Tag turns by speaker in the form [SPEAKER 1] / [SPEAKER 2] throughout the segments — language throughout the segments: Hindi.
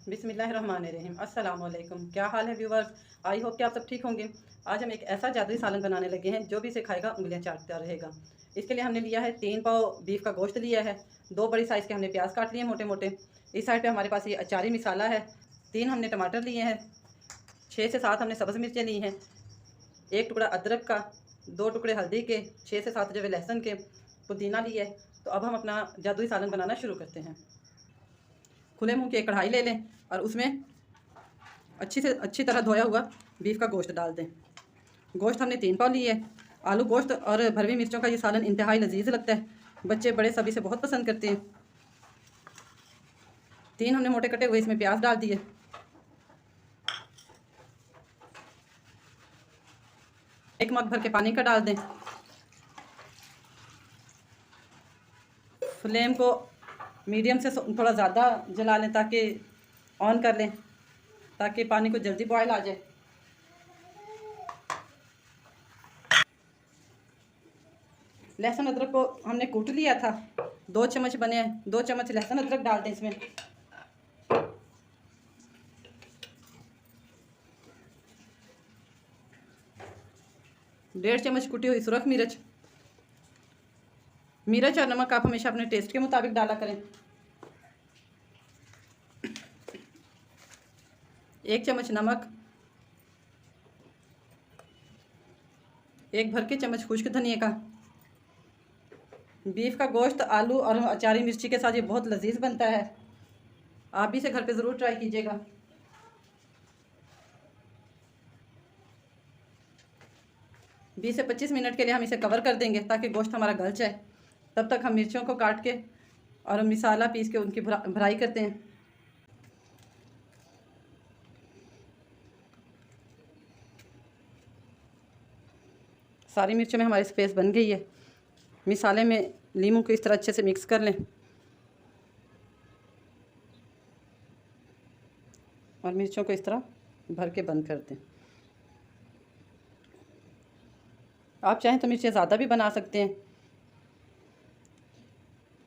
[SPEAKER 1] बिस्मिल्लाहिर्रहमानिर्रहीम। अस्सलाम वालेकुम। क्या हाल है व्यूवर्स? आई होप कि आप सब ठीक होंगे। आज हम एक ऐसा जादुई सालन बनाने लगे हैं जो भी इसे खाएगा उंगलियां चाटता रहेगा। इसके लिए हमने लिया है 3 पाव बीफ का गोश्त लिया है। 2 बड़ी साइज़ के हमने प्याज काट लिए मोटे मोटे। इस साइड पे हमारे पास ये अचारी मिसाला है। 3 हमने टमाटर लिए हैं। 6 से 7 हमने सब्ज़ मिर्चें ली हैं। 1 टुकड़ा अदरक का, 2 टुकड़े हल्दी के, 6 से 7 जवे लहसुन के, पुदीना लिया है। तो अब हम अपना जादुई सालन बनाना शुरू करते हैं। खुले मुंह की एक कढ़ाई ले लें और उसमें अच्छी तरह धोया हुआ बीफ का गोश्त डाल दें। गोश्त हमने 3 पाव लिए है। आलू गोश्त और भरवी मिर्चों का ये सालन इंतहाई लजीज लगता है। बच्चे बड़े सभी से बहुत पसंद करते हैं। 3 हमने मोटे कटे हुए इसमें प्याज डाल दिए। एक मग भर के पानी का डाल दें। फ्लेम को मीडियम से थोड़ा ज़्यादा जला लें, ताकि ऑन कर लें, ताकि पानी को जल्दी बॉयल आ जाए। लहसुन अदरक को हमने कूट लिया था, 2 चम्मच बने हैं। 2 चम्मच लहसुन अदरक डाल दें इसमें। डेढ़ चम्मच कुटी हुई सुरख मिर्च। मिर्च और नमक आप हमेशा अपने टेस्ट के मुताबिक डाला करें। 1 चम्मच नमक। 1 भर के चम्मच खुश्क धनिया का। बीफ का गोश्त आलू और अचारी मिर्ची के साथ ये बहुत लजीज बनता है। आप भी इसे घर पे ज़रूर ट्राई कीजिएगा। बीस से 25 मिनट के लिए हम इसे कवर कर देंगे ताकि गोश्त हमारा गल जाए। तब तक हम मिर्चों को काट के और मिसाला पीस के उनकी भराई करते हैं। सारी मिर्चों में हमारी स्पेस बन गई है। मिसाले में लीमू को इस तरह अच्छे से मिक्स कर लें और मिर्चों को इस तरह भर के बंद कर दें। आप चाहें तो मिर्चें ज़्यादा भी बना सकते हैं।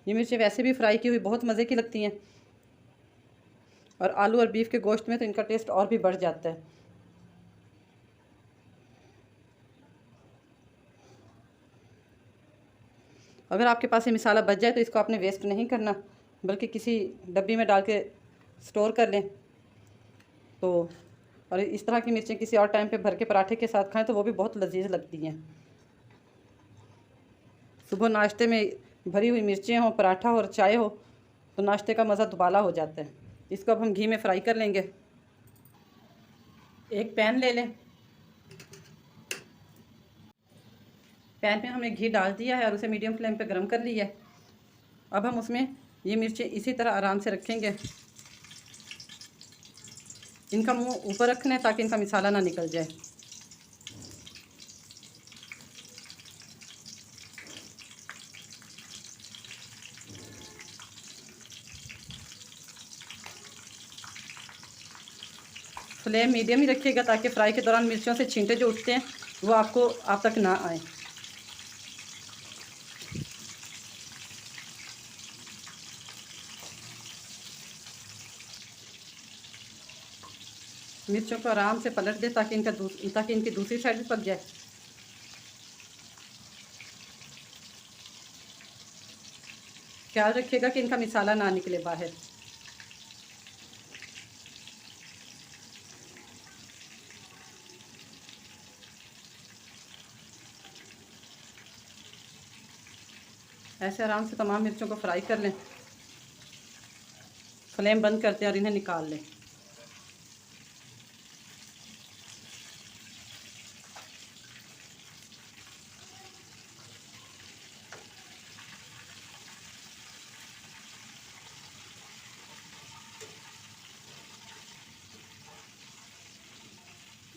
[SPEAKER 1] ये मिर्चें वैसे भी फ्राई की हुई बहुत मज़े की लगती हैं और आलू और बीफ के गोश्त में तो इनका टेस्ट और भी बढ़ जाता है। अगर आपके पास ये मिसाला बच जाए तो इसको आपने वेस्ट नहीं करना, बल्कि किसी डब्बी में डाल के स्टोर कर लें। तो और इस तरह की मिर्चें किसी और टाइम पे भर के पराठे के साथ खाएं तो वो भी बहुत लजीज लगती हैं। सुबह नाश्ते में भरी हुई मिर्चें हो, पराठा हो और चाय हो तो नाश्ते का मज़ा दुबाला हो जाता है। इसको अब हम घी में फ्राई कर लेंगे। एक पैन ले लें। पैन में हमने घी डाल दिया है और उसे मीडियम फ्लेम पे गर्म कर लिया है। अब हम उसमें ये मिर्चें इसी तरह आराम से रखेंगे। इनका मुंह ऊपर रखना है ताकि इनका मिसाला ना निकल जाए। फ्लेम मीडियम ही रखिएगा ताकि फ्राई के दौरान मिर्चों से छींटे जो उठते हैं वो आप तक ना आए। मिर्चों को आराम से पलट दें ताकि इनकी दूसरी साइड भी पक जाए। ख्याल रखिएगा कि इनका मिसाला ना निकले बाहर। ऐसे आराम से तमाम मिर्चों को फ्राई कर लें। फ्लेम बंद करते हैं और इन्हें निकाल लें।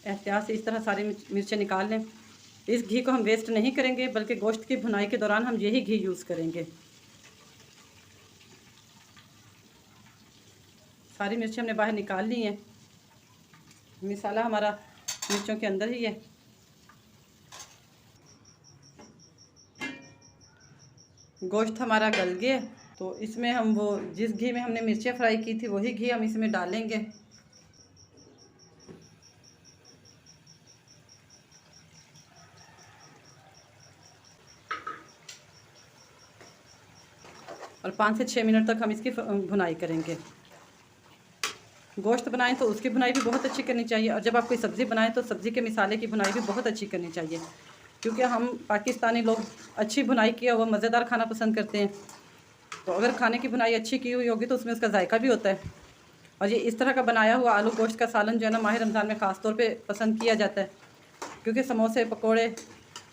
[SPEAKER 1] एहतियात से इस तरह सारी मिर्चें निकाल लें। इस घी को हम वेस्ट नहीं करेंगे, बल्कि गोश्त की भुनाई के दौरान हम यही घी यूज़ करेंगे। सारी मिर्चें हमने बाहर निकाल ली हैं। मिसाला हमारा मिर्चों के अंदर ही है। गोश्त हमारा गल गया, तो इसमें हम वो जिस घी में हमने मिर्चें फ्राई की थी वही घी हम इसमें डालेंगे। और 5 से 6 मिनट तक हम इसकी भुनाई करेंगे। गोश्त बनाएं तो उसकी भुनाई भी बहुत अच्छी करनी चाहिए, और जब आप कोई सब्ज़ी बनाएं तो सब्ज़ी के मिसाले की भुनाई भी बहुत अच्छी करनी चाहिए, क्योंकि हम पाकिस्तानी लोग अच्छी भुनाई किया हुआ मज़ेदार खाना पसंद करते हैं। तो अगर खाने की भुनाई अच्छी की हुई होगी तो उसमें उसका जायका भी होता है। और ये इस तरह का बनाया हुआ आलू गोश्त का सालन जो है ना, माह रमज़ान में ख़ास तौर पे पसंद किया जाता है, क्योंकि समोसे पकोड़े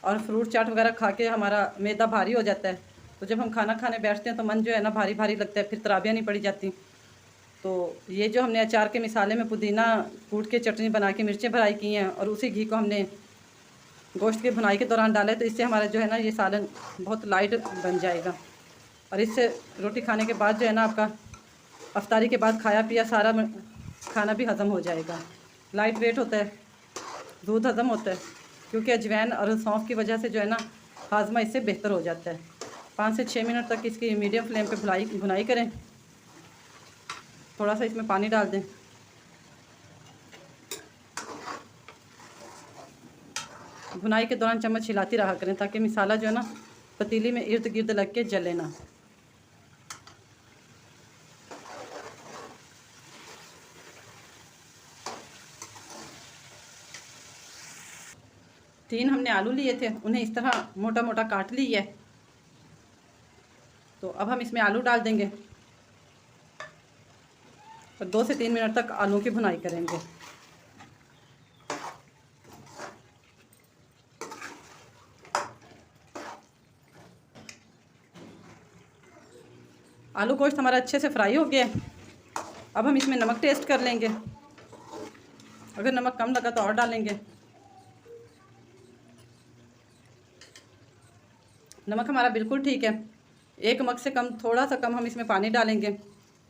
[SPEAKER 1] और फ्रूट चाट वगैरह खा के हमारा मैदा भारी हो जाता है। तो जब हम खाना खाने बैठते हैं तो मन जो है ना भारी भारी लगता है, फिर तराबियाँ नहीं पड़ी जाती। तो ये जो हमने अचार के मिसाले में पुदीना कूट के चटनी बना के मिर्चें भराई की हैं, और उसी घी को हमने गोश्त की भुनाई के दौरान डाला है, तो इससे हमारा जो है ना ये सालन बहुत लाइट बन जाएगा। और इससे रोटी खाने के बाद जो है ना आपका अफ्तारी के बाद खाया पिया सारा खाना भी हज़म हो जाएगा। लाइट वेट होता है, दूध हज़म होता है, क्योंकि अजवाइन और सौंफ की वजह से जो है ना हाजमा इससे बेहतर हो जाता है। 5 से 6 मिनट तक इसकी मीडियम फ्लेम पे भुनाई करें। थोड़ा सा इसमें पानी डाल दें। भुनाई के दौरान चम्मच हिलाती रहा करें, ताकि मिसाला जो है ना पतीली में इर्द गिर्द लग के जले ना। तीन हमने आलू लिए थे, उन्हें इस तरह मोटा मोटा काट ली है। तो अब हम इसमें आलू डाल देंगे और 2 से 3 मिनट तक आलू की भुनाई करेंगे। आलू गोश्त हमारा अच्छे से फ्राई हो गया है। अब हम इसमें नमक टेस्ट कर लेंगे, अगर नमक कम लगा तो और डालेंगे। नमक हमारा बिल्कुल ठीक है, 1 मग से कम, थोड़ा सा कम हम इसमें पानी डालेंगे।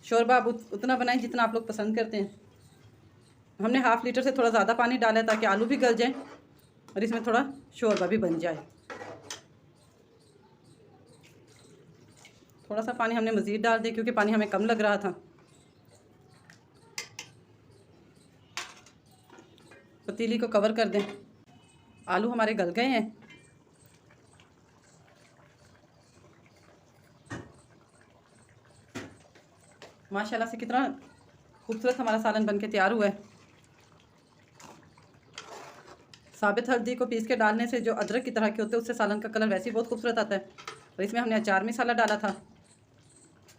[SPEAKER 1] शोरबा आप उतना बनाएं जितना आप लोग पसंद करते हैं। हमने ½ लीटर से थोड़ा ज़्यादा पानी डाला है, ताकि आलू भी गल जाए और इसमें थोड़ा शोरबा भी बन जाए। थोड़ा सा पानी हमने मज़ीद डाल दिया, क्योंकि पानी हमें कम लग रहा था। पतीली को कवर कर दें। आलू हमारे गल गए हैं। माशाल्लाह से कितना खूबसूरत हमारा सालन बनके तैयार हुआ है। साबित हल्दी को पीस के डालने से जो अदरक की तरह के होते हैं, उससे सालन का कलर वैसे ही बहुत खूबसूरत आता है। और इसमें हमने अचार मसाला डाला था,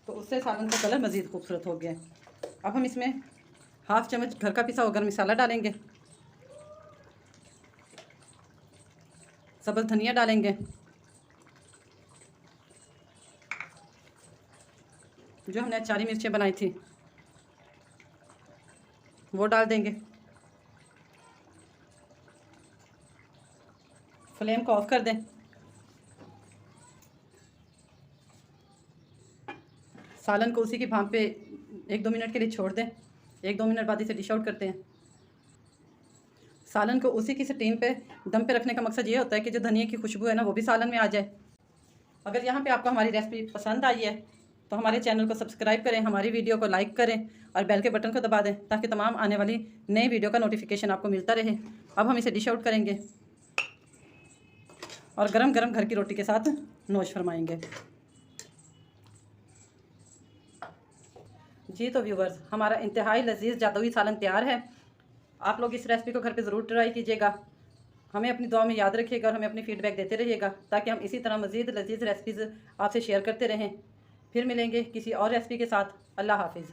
[SPEAKER 1] तो उससे सालन का कलर मज़ीद खूबसूरत हो गया। अब हम इसमें ½ चम्मच घर का पिसा हुआ गरम मसाला डालेंगे। सब्ज़ धनिया डालेंगे, जो हमने अचारी मिर्चें बनाई थी वो डाल देंगे। फ्लेम को ऑफ कर दें। सालन को उसी की भाप पे 1-2 मिनट के लिए छोड़ दें। 1-2 मिनट बाद इसे डिश आउट करते हैं। सालन को उसी की स्टीम पे दम पे रखने का मकसद ये होता है कि जो धनिया की खुशबू है ना वो भी सालन में आ जाए। अगर यहाँ पे आपको हमारी रेसिपी पसंद आई है तो हमारे चैनल को सब्सक्राइब करें, हमारी वीडियो को लाइक करें और बेल के बटन को दबा दें, ताकि तमाम आने वाली नई वीडियो का नोटिफिकेशन आपको मिलता रहे। अब हम इसे डिश आउट करेंगे और गरम गरम घर की रोटी के साथ नोश फरमाएंगे। जी तो व्यूवर्स, हमारा इंतहाई लजीज जादुई सालन तैयार है। आप लोग इस रेसिपी को घर पे ज़रूर ट्राई कीजिएगा। हमें अपनी दुआ में याद रखिएगा और हमें अपनी फ़ीडबैक देते रहिएगा, ताकि हम इसी तरह मज़ीद लजीज रेसिपीज़ आपसे शेयर करते रहें। फिर मिलेंगे किसी और रेसिपी के साथ। अल्लाह हाफिज़।